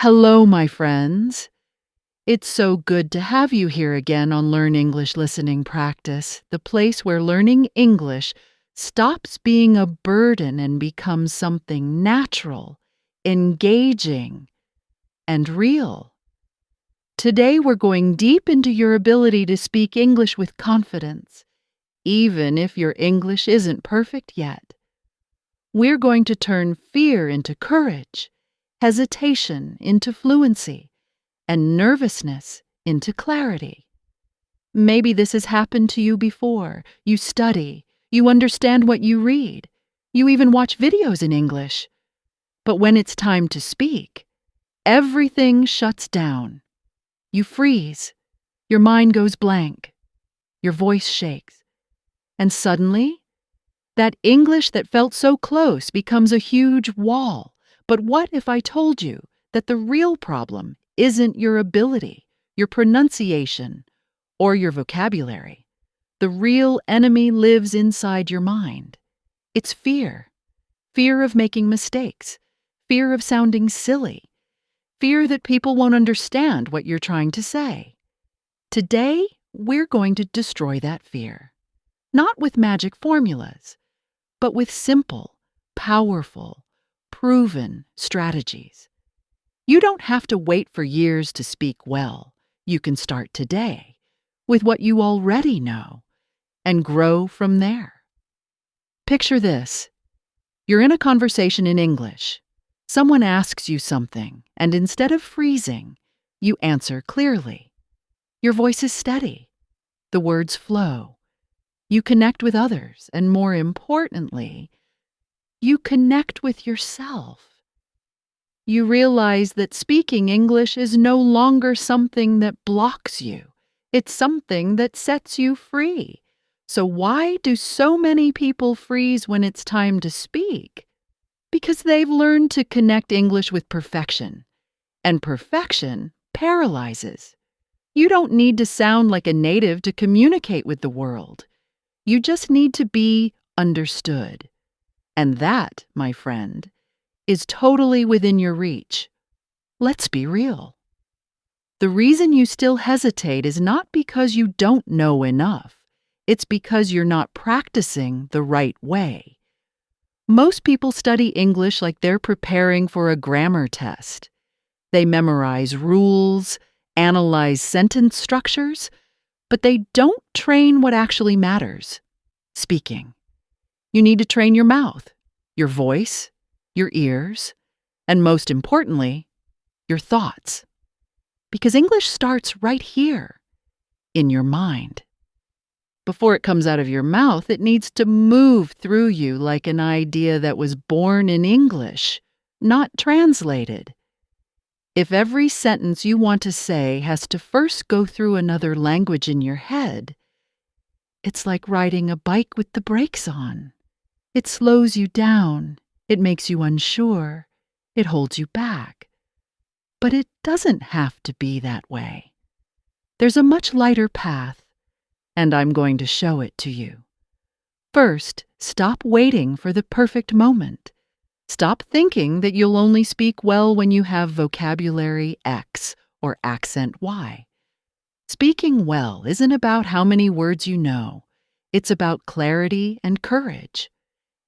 Hello, my friends. It's so good to have you here again on Learn English Listening Practice, the place where learning English stops being a burden and becomes something natural, engaging, and real. Today we're going deep into your ability to speak English with confidence, even if your English isn't perfect yet. We're going to turn fear into courage, hesitation into fluency, and nervousness into clarity. Maybe this has happened to you before. You study, you understand what you read, you even watch videos in English. But when it's time to speak, everything shuts down. You freeze, your mind goes blank, your voice shakes, and suddenly, that English that felt so close becomes a huge wall. But what if I told you that the real problem isn't your ability, your pronunciation, or your vocabulary? The real enemy lives inside your mind. It's fear. Fear of making mistakes. Fear of sounding silly. Fear that people won't understand what you're trying to say. Today, we're going to destroy that fear. Not with magic formulas, but with simple, powerful, proven strategies. You don't have to wait for years to speak well. You can start today with what you already know and grow from there. Picture this. You're in a conversation in English. Someone asks you something, and instead of freezing, you answer clearly. Your voice is steady. The words flow. You connect with others, and more importantly, you connect with yourself. You realize that speaking English is no longer something that blocks you. It's something that sets you free. So why do so many people freeze when it's time to speak? Because they've learned to connect English with perfection. And perfection paralyzes. You don't need to sound like a native to communicate with the world. You just need to be understood. And that, my friend, is totally within your reach. Let's be real. The reason you still hesitate is not because you don't know enough. It's because you're not practicing the right way. Most people study English like they're preparing for a grammar test. They memorize rules, analyze sentence structures, but they don't train what actually matters: speaking. You need to train your mouth, your voice, your ears, and most importantly, your thoughts. Because English starts right here, in your mind. Before it comes out of your mouth, it needs to move through you like an idea that was born in English, not translated. If every sentence you want to say has to first go through another language in your head, it's like riding a bike with the brakes on. It slows you down, it makes you unsure, it holds you back. But it doesn't have to be that way. There's a much lighter path, and I'm going to show it to you. First, stop waiting for the perfect moment. Stop thinking that you'll only speak well when you have vocabulary X or accent Y. Speaking well isn't about how many words you know. It's about clarity and courage.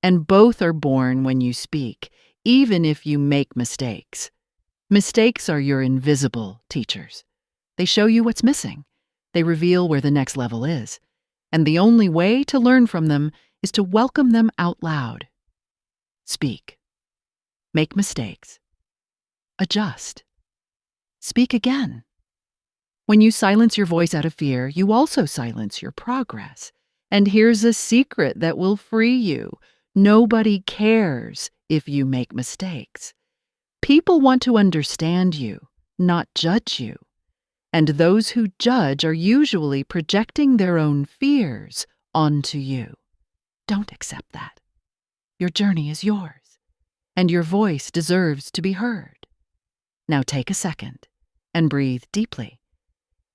And both are born when you speak, even if you make mistakes. Mistakes are your invisible teachers. They show you what's missing. They reveal where the next level is. And the only way to learn from them is to welcome them out loud. Speak. Make mistakes. Adjust. Speak again. When you silence your voice out of fear, you also silence your progress. And here's a secret that will free you. Nobody cares if you make mistakes. People want to understand you, not judge you. And those who judge are usually projecting their own fears onto you. Don't accept that. Your journey is yours, and your voice deserves to be heard. Now take a second and breathe deeply.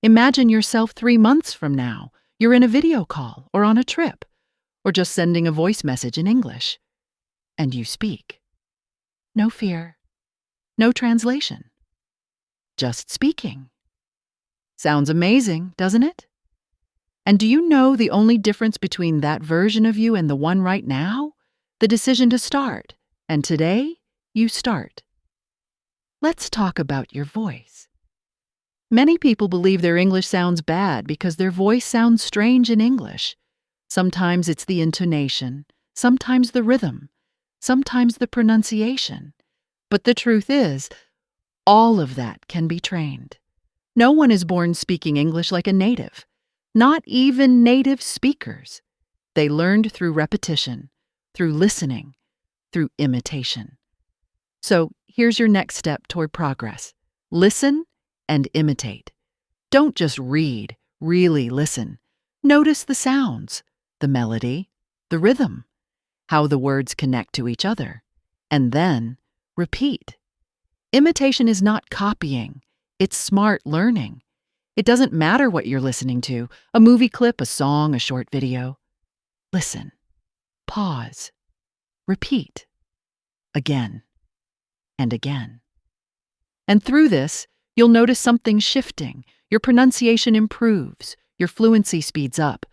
Imagine yourself 3 months from now. You're in a video call or on a trip, or just sending a voice message in English. And you speak. No fear. No translation. just speaking. Sounds amazing, doesn't it? And do you know the only difference between that version of you and the one right now? The decision to start. And today, you start. Let's talk about your voice. Many people believe their English sounds bad because their voice sounds strange in English. Sometimes it's the intonation, sometimes the rhythm, sometimes the pronunciation. But the truth is, all of that can be trained. No one is born speaking English like a native. Not even native speakers. They learned through repetition, through listening, through imitation. So here's your next step toward progress. Listen and imitate. Don't just read, really listen. Notice the sounds, the melody, the rhythm, how the words connect to each other, and then repeat. Imitation is not copying, it's smart learning. It doesn't matter what you're listening to, a movie clip, a song, a short video. Listen, pause, repeat, again and again. And through this, you'll notice something shifting. Your pronunciation improves, your fluency speeds up,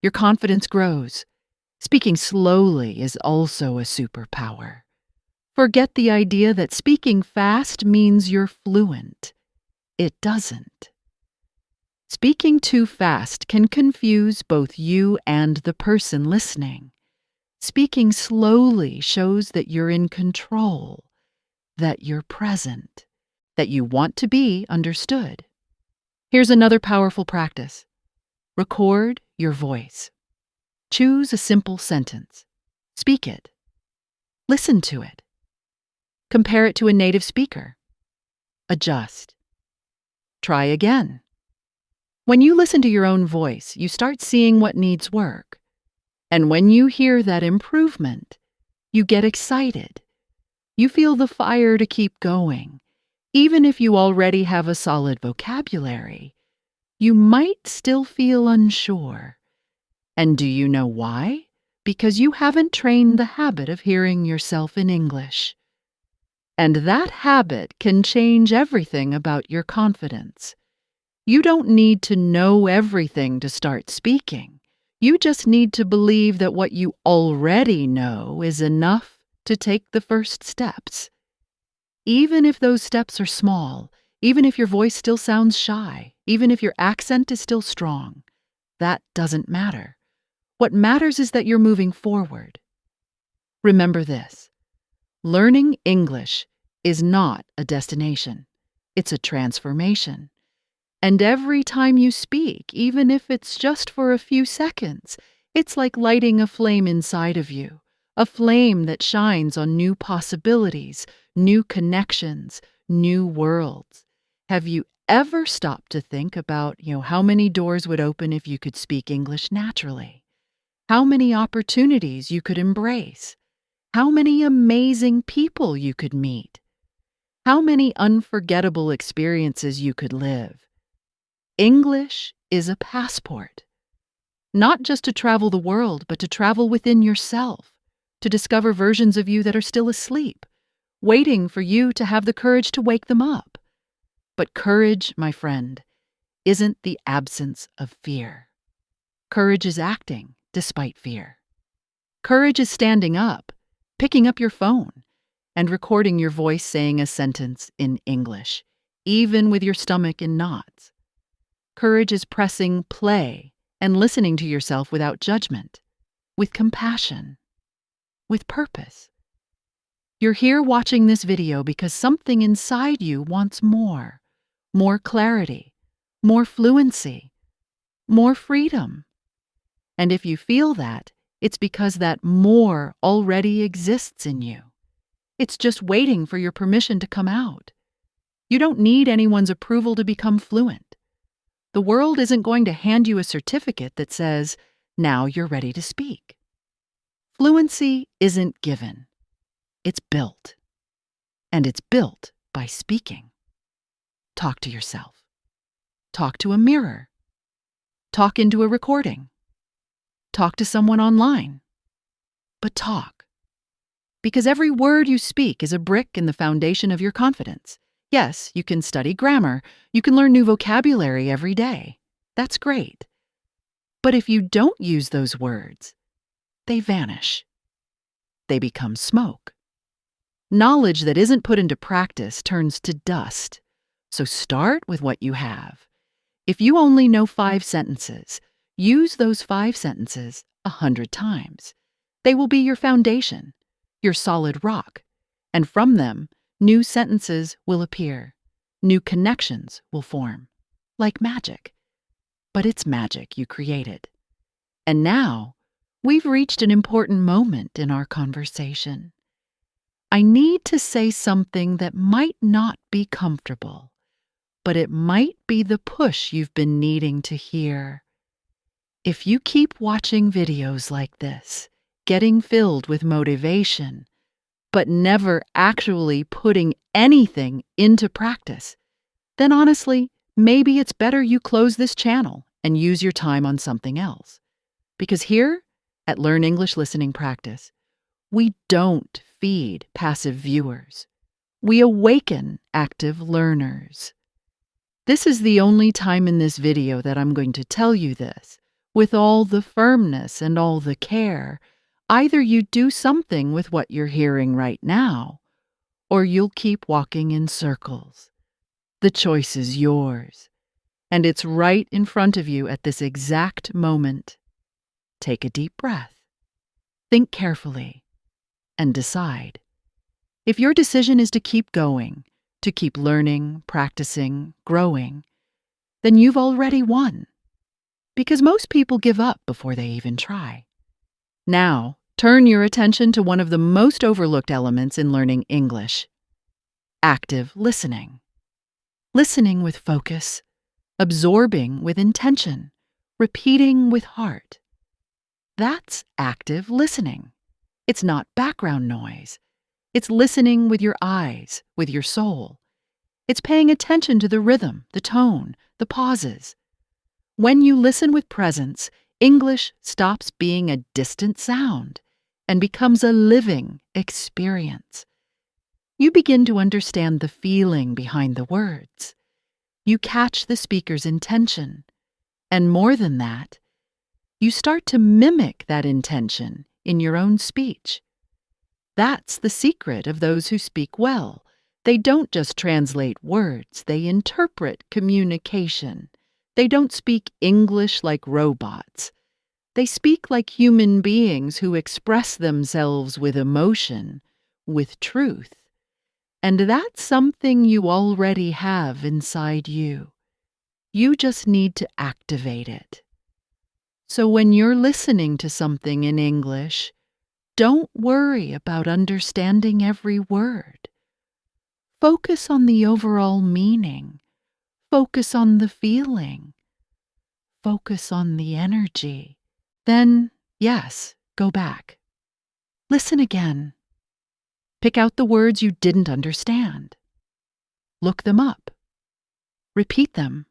your confidence grows. Speaking slowly is also a superpower. Forget the idea that speaking fast means you're fluent. It doesn't. Speaking too fast can confuse both you and the person listening. Speaking slowly shows that you're in control, that you're present, that you want to be understood. Here's another powerful practice. Record your voice. Choose a simple sentence. Speak it. Listen to it. Compare it to a native speaker. Adjust. Try again. When you listen to your own voice, you start seeing what needs work. And when you hear that improvement, you get excited. You feel the fire to keep going. Even if you already have a solid vocabulary, you might still feel unsure. And do you know why? Because you haven't trained the habit of hearing yourself in English. And that habit can change everything about your confidence. You don't need to know everything to start speaking. You just need to believe that what you already know is enough to take the first steps. Even if those steps are small, even if your voice still sounds shy, even if your accent is still strong, that doesn't matter. What matters is that you're moving forward. Remember this: learning English is not a destination. It's a transformation. And every time you speak, even if it's just for a few seconds, it's like lighting a flame inside of you, a flame that shines on new possibilities, new connections, new worlds. Have you ever stopped to think about, how many doors would open if you could speak English naturally? How many opportunities you could embrace? How many amazing people you could meet? How many unforgettable experiences you could live? English is a passport, not just to travel the world, but to travel within yourself, to discover versions of you that are still asleep, waiting for you to have the courage to wake them up. But courage, my friend, isn't the absence of fear. Courage is acting despite fear. Courage is standing up, picking up your phone, and recording your voice saying a sentence in English, even with your stomach in knots. Courage is pressing play and listening to yourself without judgment, with compassion, with purpose. You're here watching this video because something inside you wants more clarity, more fluency, more freedom. And if you feel that, it's because that more already exists in you. It's just waiting for your permission to come out. You don't need anyone's approval to become fluent. The world isn't going to hand you a certificate that says, now you're ready to speak. Fluency isn't given. It's built. And it's built by speaking. Talk to yourself. Talk to a mirror. Talk into a recording. Talk to someone online. But talk. Because every word you speak is a brick in the foundation of your confidence. Yes, you can study grammar. You can learn new vocabulary every day. That's great. But if you don't use those words, they vanish. They become smoke. Knowledge that isn't put into practice turns to dust. So start with what you have. If you only know 5 sentences, use those 5 sentences 100 times. They will be your foundation, your solid rock. And from them, new sentences will appear. New connections will form. Like magic. But it's magic you created. And now, we've reached an important moment in our conversation. I need to say something that might not be comfortable, but it might be the push you've been needing to hear. If you keep watching videos like this, getting filled with motivation, but never actually putting anything into practice, then honestly, maybe it's better you close this channel and use your time on something else. Because here, at Learn English Listening Practice, we don't feed passive viewers. We awaken active learners. This is the only time in this video that I'm going to tell you this, with all the firmness and all the care. Either you do something with what you're hearing right now, or you'll keep walking in circles. The choice is yours, and it's right in front of you at this exact moment. Take a deep breath. Think carefully. And decide. If your decision is to keep going, to keep learning, practicing, growing, then you've already won. Because most people give up before they even try. Now, turn your attention to one of the most overlooked elements in learning English: active listening. Listening with focus, absorbing with intention, repeating with heart. That's active listening. It's not background noise. It's listening with your eyes, with your soul. It's paying attention to the rhythm, the tone, the pauses. When you listen with presence, English stops being a distant sound and becomes a living experience. You begin to understand the feeling behind the words. You catch the speaker's intention. And more than that, you start to mimic that intention in your own speech. That's the secret of those who speak well. They don't just translate words, they interpret communication. They don't speak English like robots. They speak like human beings who express themselves with emotion, with truth. And that's something you already have inside you. You just need to activate it. So when you're listening to something in English, don't worry about understanding every word. Focus on the overall meaning. Focus on the feeling. Focus on the energy. Then, yes, go back. Listen again. Pick out the words you didn't understand. Look them up. Repeat them.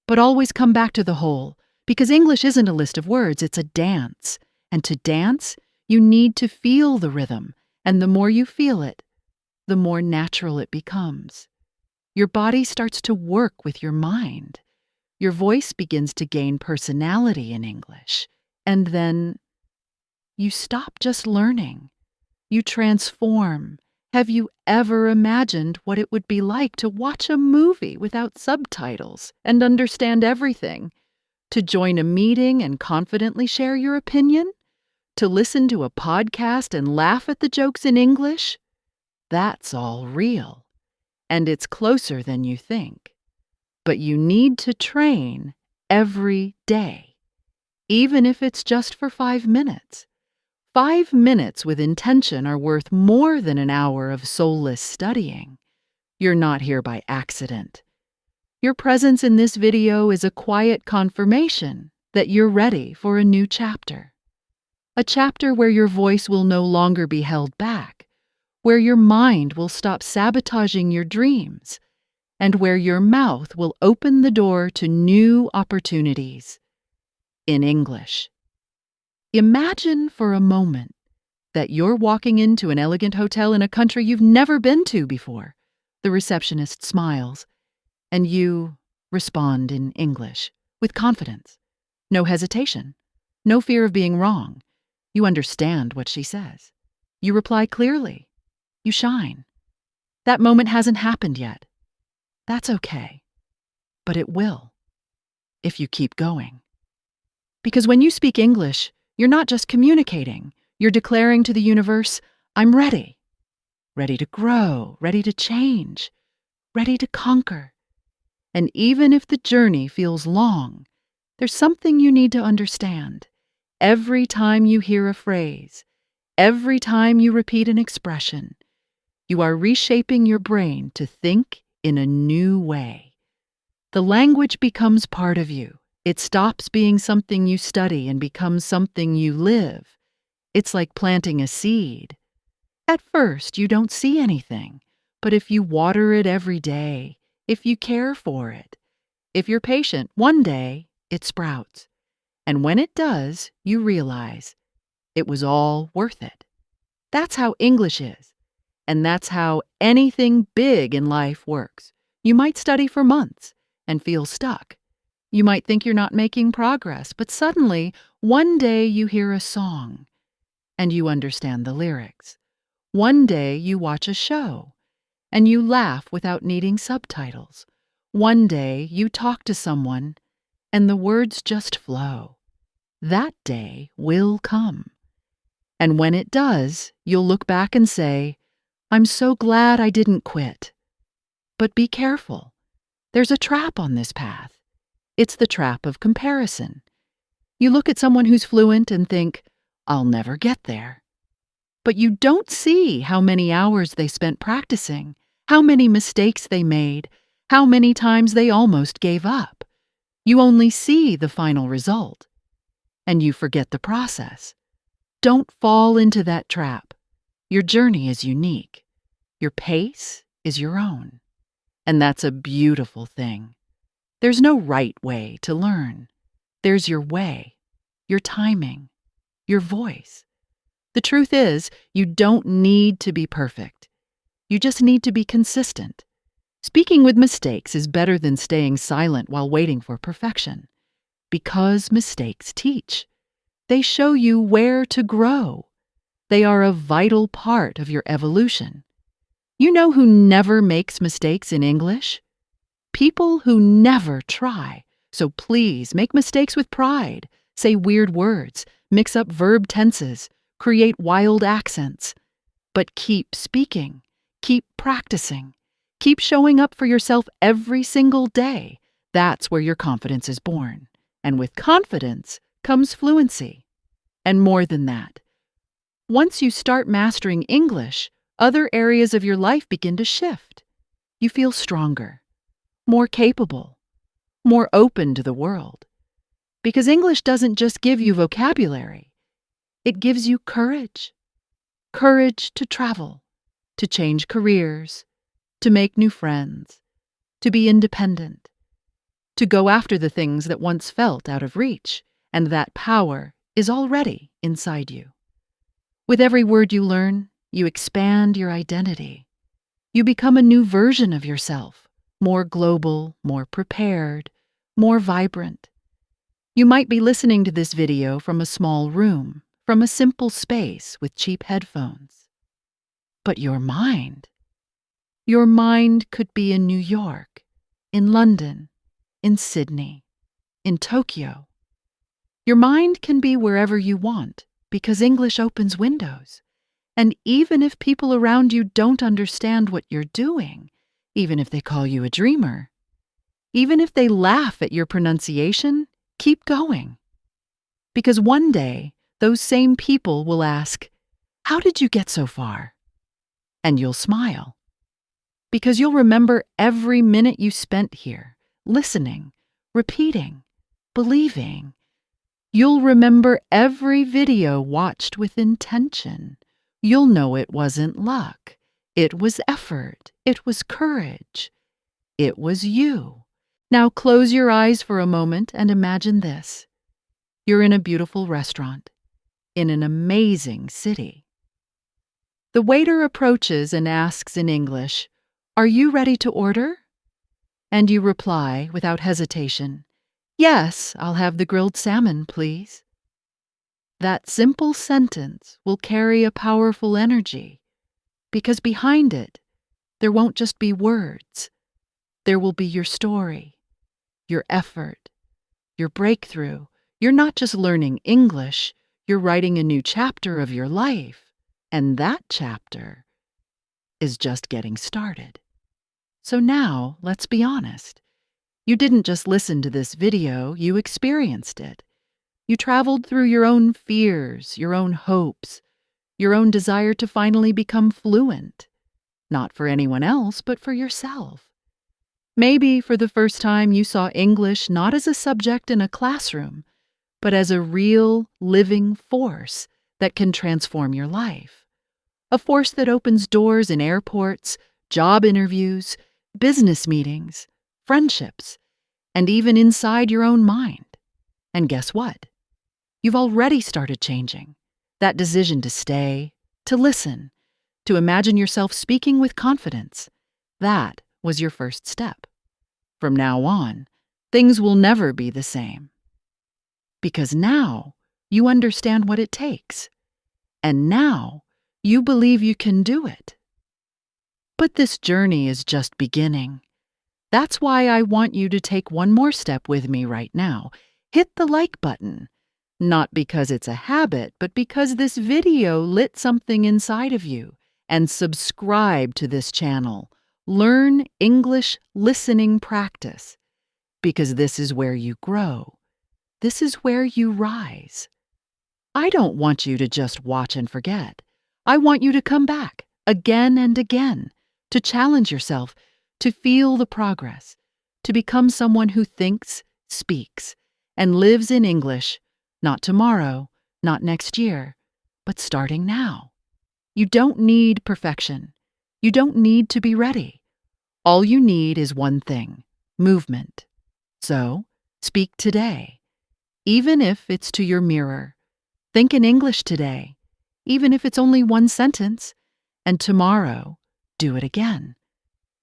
But always come back to the whole. Because English isn't a list of words, it's a dance. And to dance, you need to feel the rhythm. And the more you feel it, the more natural it becomes. Your body starts to work with your mind. Your voice begins to gain personality in English. And then you stop just learning. You transform. Have you ever imagined what it would be like to watch a movie without subtitles and understand everything? To join a meeting and confidently share your opinion? To listen to a podcast and laugh at the jokes in English? That's all real. And it's closer than you think. But you need to train every day, even if it's just for 5 minutes. 5 minutes with intention are worth more than an hour of soulless studying. You're not here by accident. Your presence in this video is a quiet confirmation that you're ready for a new chapter. A chapter where your voice will no longer be held back, where your mind will stop sabotaging your dreams, and where your mouth will open the door to new opportunities. In English. Imagine for a moment that you're walking into an elegant hotel in a country you've never been to before. The receptionist smiles, and you respond in English with confidence. No hesitation. No fear of being wrong. You understand what she says. You reply clearly. You shine. That moment hasn't happened yet. That's okay. But it will, if you keep going. Because when you speak English, you're not just communicating. You're declaring to the universe, I'm ready. Ready to grow, ready to change, ready to conquer. And even if the journey feels long, there's something you need to understand. Every time you hear a phrase, every time you repeat an expression, you are reshaping your brain to think in a new way. The language becomes part of you. It stops being something you study and becomes something you live. It's like planting a seed. At first, you don't see anything, but if you water it every day, if you care for it, if you're patient, one day it sprouts. And when it does, you realize it was all worth it. That's how English is. And that's how anything big in life works. You might study for months and feel stuck. You might think you're not making progress, but suddenly, one day you hear a song and you understand the lyrics. One day you watch a show and you laugh without needing subtitles. One day you talk to someone and the words just flow. That day will come. And when it does, you'll look back and say, I'm so glad I didn't quit. But be careful. There's a trap on this path. It's the trap of comparison. You look at someone who's fluent and think, I'll never get there. But you don't see how many hours they spent practicing, how many mistakes they made, how many times they almost gave up. You only see the final result. And you forget the process. Don't fall into that trap. Your journey is unique. Your pace is your own. And that's a beautiful thing. There's no right way to learn. There's your way, your timing, your voice. The truth is, you don't need to be perfect. You just need to be consistent. Speaking with mistakes is better than staying silent while waiting for perfection. Because mistakes teach. They show you where to grow. They are a vital part of your evolution. You know who never makes mistakes in English? People who never try. So please make mistakes with pride. Say weird words, mix up verb tenses, create wild accents. But keep speaking, keep practicing, keep showing up for yourself every single day. That's where your confidence is born. And with confidence comes fluency. And more than that. Once you start mastering English, other areas of your life begin to shift. You feel stronger, more capable, more open to the world. Because English doesn't just give you vocabulary, it gives you courage. Courage to travel, to change careers, to make new friends, to be independent, to go after the things that once felt out of reach, and that power is already inside you. With every word you learn, you expand your identity. You become a new version of yourself, more global, more prepared, more vibrant. You might be listening to this video from a small room, from a simple space with cheap headphones. But your mind could be in New York, in London, in Sydney, in Tokyo. Your mind can be wherever you want because English opens windows. And even if people around you don't understand what you're doing, even if they call you a dreamer, even if they laugh at your pronunciation, keep going. Because one day, those same people will ask, how did you get so far? And you'll smile. Because you'll remember every minute you spent here, listening, repeating, believing. You'll remember every video watched with intention. You'll know it wasn't luck. It was effort. It was courage. It was you. Now close your eyes for a moment and imagine this. You're in a beautiful restaurant, in an amazing city. The waiter approaches and asks in English, "Are you ready to order?" And you reply without hesitation, "Yes, I'll have the grilled salmon, please." That simple sentence will carry a powerful energy, because behind it, there won't just be words. There will be your story, your effort, your breakthrough. You're not just learning English, you're writing a new chapter of your life. And that chapter is just getting started. So now, let's be honest. You didn't just listen to this video, you experienced it. You traveled through your own fears, your own hopes, your own desire to finally become fluent. Not for anyone else, but for yourself. Maybe for the first time you saw English not as a subject in a classroom, but as a real, living force that can transform your life. A force that opens doors in airports, job interviews, business meetings, friendships, and even inside your own mind. And guess what? You've already started changing. That decision to stay, to listen, to imagine yourself speaking with confidence, that was your first step. From now on, things will never be the same. Because now you understand what it takes. And now you believe you can do it. But this journey is just beginning. That's why I want you to take one more step with me right now. Hit the like button. Not because it's a habit, but because this video lit something inside of you. And subscribe to this channel. Learn English listening practice. Because this is where you grow. This is where you rise. I don't want you to just watch and forget. I want you to come back again and again, to challenge yourself, to feel the progress, to become someone who thinks, speaks, and lives in English, not tomorrow, not next year, but starting now. You don't need perfection. You don't need to be ready. All you need is one thing: movement. So, speak today, even if it's to your mirror. Think in English today, even if it's only one sentence, and tomorrow, do it again.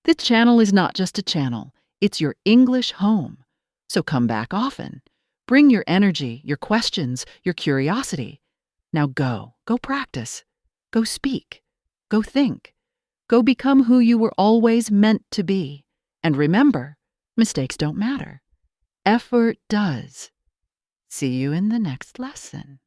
This channel is not just a channel, it's your English home. So come back often. Bring your energy, your questions, your curiosity. Now go practice. Go speak. Go think. Go become who you were always meant to be. And remember, mistakes don't matter. Effort does. See you in the next lesson.